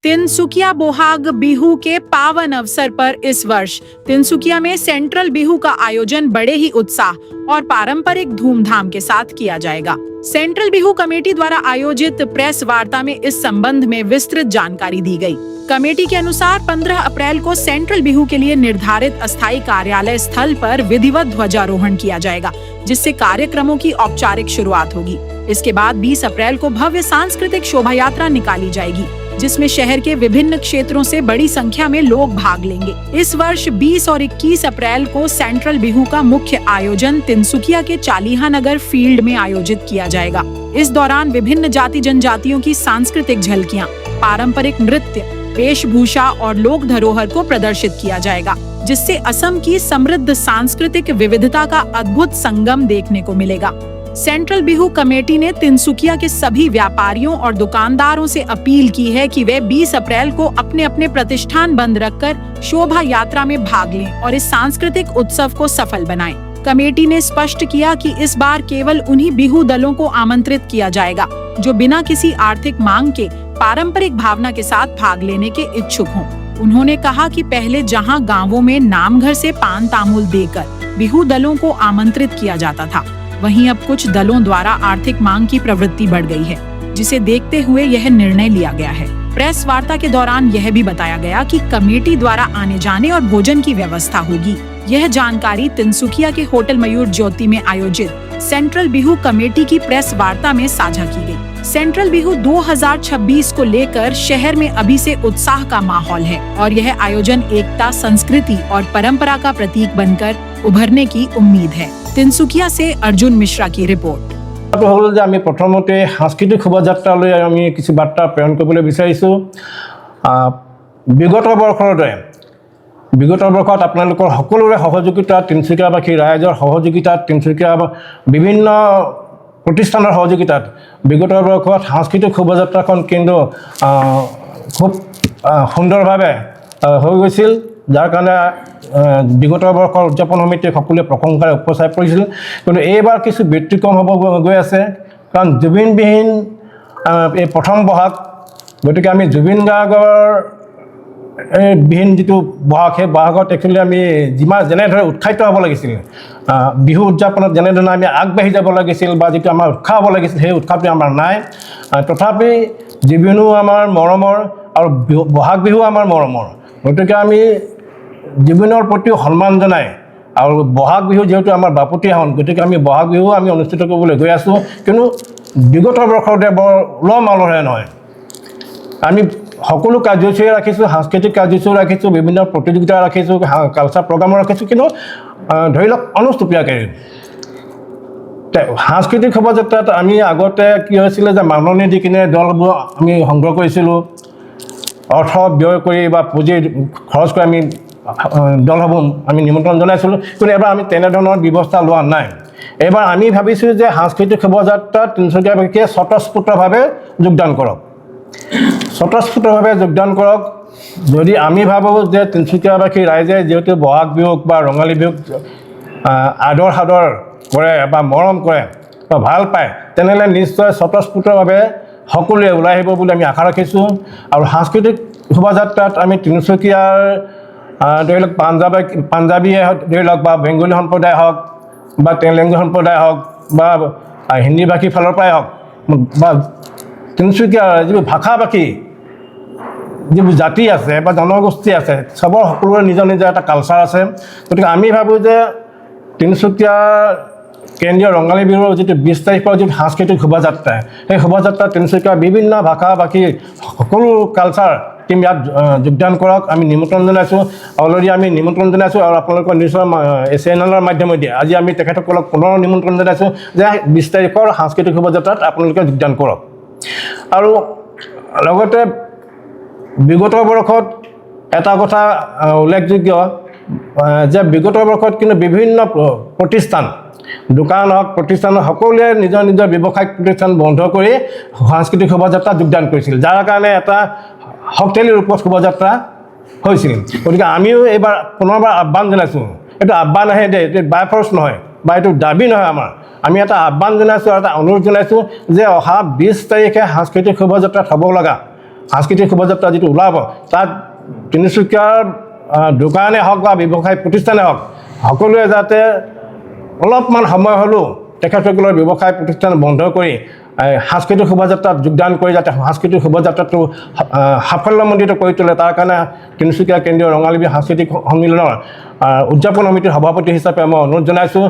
तिनसुकिया बोहाग बिहू के पावन अवसर पर इस वर्ष तिनसुकिया में सेंट्रल बिहू का आयोजन बड़े ही उत्साह और पारंपरिक धूमधाम के साथ किया जाएगा। सेंट्रल बिहू कमेटी द्वारा आयोजित प्रेस वार्ता में इस संबंध में विस्तृत जानकारी दी गई। कमेटी के अनुसार 15 अप्रैल को सेंट्रल बिहू के लिए निर्धारित अस्थायी कार्यालय स्थल पर विधिवत ध्वजारोहण किया जाएगा, जिससे कार्यक्रमों की औपचारिक शुरुआत होगी। इसके बाद 20 अप्रैल को भव्य सांस्कृतिक शोभा यात्रा निकाली जाएगी, जिसमें शहर के विभिन्न क्षेत्रों से बड़ी संख्या में लोग भाग लेंगे। इस वर्ष 20 और 21 अप्रैल को सेंट्रल बिहू का मुख्य आयोजन तिनसुकिया के चालीहा नगर फील्ड में आयोजित किया जाएगा। इस दौरान विभिन्न जाति जनजातियों की सांस्कृतिक झलकियां, पारंपरिक नृत्य, वेशभूषा और लोक धरोहर को प्रदर्शित किया जाएगा, जिससे असम की समृद्ध सांस्कृतिक विविधता का अद्भुत संगम देखने को मिलेगा। सेंट्रल बिहू कमेटी ने तिनसुकिया के सभी व्यापारियों और दुकानदारों से अपील की है कि वे 20 अप्रैल को अपने अपने प्रतिष्ठान बंद रखकर शोभा यात्रा में भाग लें और इस सांस्कृतिक उत्सव को सफल बनाएं। कमेटी ने स्पष्ट किया कि इस बार केवल उन्हीं बिहू दलों को आमंत्रित किया जाएगा जो बिना किसी आर्थिक मांग के पारंपरिक भावना के साथ भाग लेने के इच्छुक हों। उन्होंने कहा कि पहले जहां गांवों में नामघर से पान तामुल देकर बिहू दलों को आमंत्रित किया जाता था, वहीं अब कुछ दलों द्वारा आर्थिक मांग की प्रवृत्ति बढ़ गई है, जिसे देखते हुए यह निर्णय लिया गया है। प्रेस वार्ता के दौरान यह भी बताया गया कि कमेटी द्वारा आने जाने और भोजन की व्यवस्था होगी। यह जानकारी तिनसुकिया के होटल मयूर ज्योति में आयोजित सेंट्रल बिहू कमेटी की प्रेस वार्ता में साझा की गई। सेंट्रल बिहू 2026 को लेकर शहर में अभी से उत्साह का माहौल है और यह आयोजन एकता, संस्कृति और परंपरा का प्रतीक बनकर उभरने की उम्मीद है। तिनसुकिया से अर्जुन मिश्रा की रिपोर्ट। हल जे आमी प्रथमते सांस्कृतिक शोभायात्राলৈ आमी किछु बार्ता प्रेरण কৰিবলৈ বিচাৰিছোঁ। বিগত বৰ্ষত আপোনালোকৰ সকলোৰে সহযোগিতা, তিনচুকীয়াবাসী ৰাইজৰ সহযোগিতাত, তিনচুকীয়া বিভিন্ন প্ৰতিষ্ঠানৰ সহযোগিতাত বিগত বৰ্ষত সাংস্কৃতিক শোভাযাত্ৰাখন কিন্তু খুব সুন্দৰভাৱে হৈ গৈছিল, যাৰ কাৰণে বিগত বৰ্ষৰ উদযাপন সমিতিয়ে সকলোৱে প্ৰশংসাৰে উপচাই পৰিছিল। কিন্তু এইবাৰ কিছু ব্যতিক্ৰম হ'ব গৈ আছে, কাৰণ জুবিনবিহীন এই প্ৰথম বহাগ, গতিকে আমি জুবিন গাৰ্গৰ বিহীন যিটো বহাগ, সেই বহাগত একচুৱেলি আমি যেনেদৰে উৎসাহিত হ'ব লাগিছিল, বিহু উদযাপনত যেনেধৰণে আমি আগবাঢ়ি যাব লাগিছিল বা যিটো আমাৰ উৎসাহ হ'ব লাগিছিল, সেই উৎসাহটো আমাৰ নাই। তথাপি জুবিনো আমাৰ মৰমৰ আৰু বহাগ বিহু আমাৰ মৰমৰ, গতিকে আমি জুবিনৰ প্ৰতিও সন্মান জনাই আৰু বহাগ বিহু যিহেতু আমাৰ বাপতিসাহোন, গতিকে আমি বহাগ বিহু আমি অনুষ্ঠিত কৰিবলৈ গৈ আছোঁ। কিন্তু বিগত বৰ্ষৰ দৰে বৰ উলহ মালহেৰে নহয়, আমি সকলো কাৰ্যসূচী ৰাখিছোঁ, সাংস্কৃতিক কাৰ্যসূচী ৰাখিছোঁ, বিভিন্ন প্ৰতিযোগিতা ৰাখিছোঁ, কালচাৰ প্ৰগ্ৰামো ৰাখিছোঁ, কিন্তু ধৰি লওক অনুষ্টুপীয়াকৈ সাংস্কৃতিক শোভাযাত্ৰাত আমি আগতে কি হৈছিলে যে মাননি দি কিনে দলবোৰ আমি সংগ্ৰহ কৰিছিলোঁ, অৰ্থ ব্যয় কৰি বা পুঁজি খৰচ কৰি আমি দলসমূহ আমি নিমন্ত্ৰণ জনাইছিলোঁ। কিন্তু এবাৰ আমি তেনেধৰণৰ ব্যৱস্থা লোৱা নাই। এইবাৰ আমি ভাবিছোঁ যে সাংস্কৃতিক শোভাযাত্ৰাত তিনচুকীয়াবাসীয়ে স্বতঃস্ফূৰ্তভাৱে যোগদান কৰক, স্বতঃস্ফূৰ্তভাৱে যোগদান কৰক। যদি আমি ভাবোঁ যে তিনচুকীয়াবাসী ৰাইজে যিহেতু বহাগ বিহুক বা ৰঙালী বিহুক আদৰ সাদৰ কৰে বা মৰম কৰে বা ভাল পায়, তেনেহ'লে নিশ্চয় স্বতঃস্ফূৰ্তভাৱে সকলোৱে ওলাই আহিব বুলি আমি আশা ৰাখিছোঁ। আৰু সাংস্কৃতিক শোভাযাত্ৰাত আমি তিনিচুকীয়াৰ ধৰি লওক পাঞ্জাবীয়ে ধৰি লওক বা বেংগলী সম্প্ৰদায় হওক বা তেলেংগু সম্প্ৰদায় হওক বা হিন্দীভাষীৰ ফালৰ পৰাই হওক বা তিনিচুকীয়াৰ যিবোৰ ভাষাভাষী যিবোৰ জাতি আছে বা জনগোষ্ঠী আছে, চবৰ সকলোৰে নিজৰ নিজৰ এটা কালচাৰ আছে। গতিকে আমি ভাবোঁ যে তিনিচুকীয়া কেন্দ্ৰীয় ৰঙালী বিহুৰ যিটো 20 তাৰিখৰ যিটো সাংস্কৃতিক শোভাযাত্ৰা, সেই শোভাযাত্ৰা তিনিচুকীয়াৰ বিভিন্ন ভাষা-ভাষী সকলো কালচাৰ টিম ইয়াত যোগদান কৰক, আমি নিমন্ত্ৰণ জনাইছোঁ। অলৰেডি আমি নিমন্ত্ৰণ জনাইছোঁ আৰু আপোনালোকৰ নিশ্চয় চেনেলৰ মাধ্যমেদি আজি আমি তেখেতসকলক পুনৰ নিমন্ত্ৰণ জনাইছোঁ যে 20 তাৰিখৰ সাংস্কৃতিক শোভাযাত্ৰাত আপোনালোকে যোগদান কৰক। আৰু লগতে বিগত বৰ্ষত এটা কথা উল্লেখযোগ্য যে বিগত বৰ্ষত কিন্তু বিভিন্ন প্ৰতিষ্ঠান, দোকান হওক, প্ৰতিষ্ঠান সকলোৱে নিজৰ নিজৰ ব্যৱসায়িক প্ৰতিষ্ঠান বন্ধ কৰি সাংস্কৃতিক শোভাযাত্ৰাত যোগদান কৰিছিল, যাৰ কাৰণে এটা শক্তিশালী ৰূপত শোভাযাত্ৰা হৈছিল। গতিকে আমিও এইবাৰ পুনৰবাৰ আহ্বান জনাইছোঁ, এইটো আহ্বান আহে দেই, এইটো বাই ফৰ্চ নহয় বা এইটো দাবী নহয় আমাৰ, আমি এটা আহ্বান জনাইছোঁ আৰু এটা অনুৰোধ জনাইছোঁ যে অহা 20 তাৰিখে সাংস্কৃতিক শোভাযাত্ৰাত হ'ব লগা সাংস্কৃতিক শোভাযাত্ৰা যিটো ওলাব তাত তিনিচুকীয়াৰ দোকানে হওক বা ব্যৱসায় প্ৰতিষ্ঠানে হওক সকলোৱে যাতে অলপমান সময় হ'লেও তেখেতসকলৰ ব্যৱসায় প্ৰতিষ্ঠান বন্ধ কৰি সাংস্কৃতিক শোভাযাত্ৰাত যোগদান কৰি যাতে সাংস্কৃতিক শোভাযাত্ৰাটো সাফল্যমণ্ডিত কৰি তোলে তাৰ কাৰণে তিনিচুকীয়া কেন্দ্ৰীয় ৰঙালী বিহু সাংস্কৃতিক সন্মিলনৰ উদযাপন সমিতিৰ সভাপতি হিচাপে মই অনুৰোধ জনাইছোঁ।